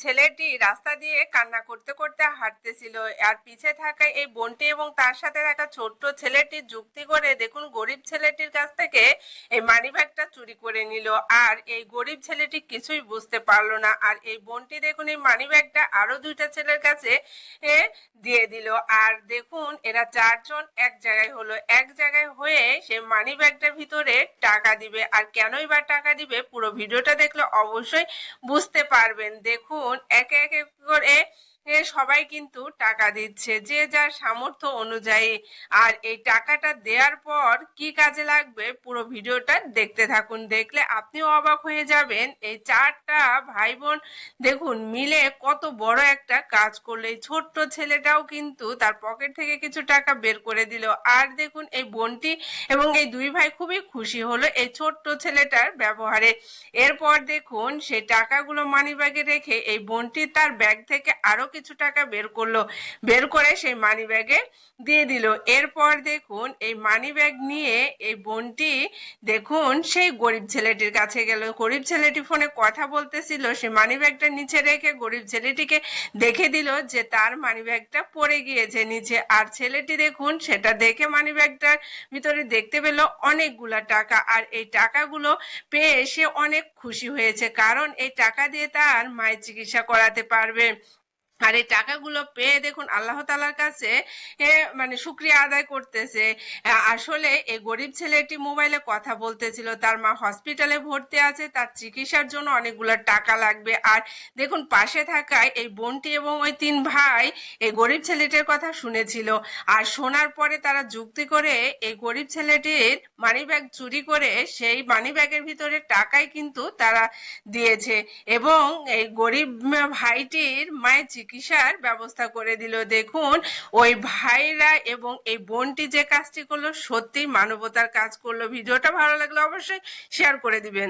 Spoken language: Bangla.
ছেলেটি রাস্তা দিয়ে কান্না করতে করতে হাঁটতেছিল, আর পিছে থাকা এই বোনটি এবং তার সাথে থাকা ছোট্ট ছেলেটি যুক্তি করে দেখুন গরিব ছেলেটির কাছ থেকে এই মানিব্যাগটা চুরি করে নিল। আর এই গরিব ছেলেটি কিছুই বুঝতে পারলো না। আর এই বোনটি দেখুন এই মানিব্যাগটা আরো দুইটা ছেলের কাছে দিয়ে দিল। আর দেখুন এরা চারজন এক জায়গায় হলো, এক জায়গায় হয়ে সে মানিব্যাগটার ভিতরে টাকা দিবে। আর কেনই বা টাকা দিবে, পুরো ভিডিওটা দেখলে অবশ্যই বুঝতে পারবেন। দেখুন একে একে করে সবাই কিন্তু টাকা দিচ্ছে যে যার সামর্থ্য অনুযায়ী। আর এই টাকাটা দেওয়ার পর কি কাজে লাগবে পুরো ভিডিওটা দেখতে থাকুন, দেখলে আপনিও অবাক হয়ে যাবেন। এই চারটা ভাই বোন দেখুন মিলে কত বড় একটা কাজ করলো। এই ছোট্ট ছেলেটাও কিন্তু তার পকেট থেকে কিছু টাকা বের করে দিল। আর দেখুন এই বোনটি এবং এই দুই ভাই খুবই খুশি হলো এই ছোট্ট ছেলেটার ব্যবহারে। এরপর দেখুন সেই টাকাগুলো মানিব্যাগে রেখে এই বোনটি তার ব্যাগ থেকে আরো কিছু টাকা বের করলো, বের করে সেই মানিব্যাগে দিয়ে দিল। এরপর দেখুন এই মানিব্যাগ নিয়ে এই বোনটি দেখুন সেই গরিব ছেলেটির কাছে গেল। গরিব ছেলেটি ফোনে কথা বলতেছিল, সে মানিব্যাগটা নিচে রেখে গরিব ছেলেটিকে দেখে দিল যে তার মানিব্যাগটা পড়ে গিয়েছে নিচে। আর ছেলেটি দেখুন সেটা দেখে মানিব্যাগটার ভিতরে দেখতে পেল অনেকগুলা টাকা। আর এই টাকাগুলো পেয়ে সে অনেক খুশি হয়েছে, কারণ এই টাকা দিয়ে তার মায়ের চিকিৎসা করাতে পারবে। আর এই টাকাগুলো পেয়ে দেখুন আল্লাহ তাআলার কাছে মানে শুকরিয়া আদায় করতেছে। আসলে এই গরিব ছেলেটি মোবাইলে কথা বলতেছিল, তার মা হসপিটালে ভর্তি আছে, তার চিকিৎসার জন্য অনেকগুলো টাকা লাগবে। আর দেখুন পাশে থাকায় এই বোনটি এবং ওই তিন ভাই এই গরিব ছেলেটির কথা শুনেছিল। আর শোনার পরে তারা যুক্তি করে এই গরিব ছেলেটির মানিব্যাগ চুরি করে সেই মানিব্যাগের ভিতরে টাকাই কিন্তু তারা দিয়েছে এবং এই গরিব ভাইটির মায়ের চিকিৎসার ব্যবস্থা করে দিল। দেখুন ওই ভাইরা এবং এই বোনটি যে কাজটি করলো সত্যি মানবতার কাজ করলো। ভিডিওটা ভালো লাগলে অবশ্যই শেয়ার করে দিবেন।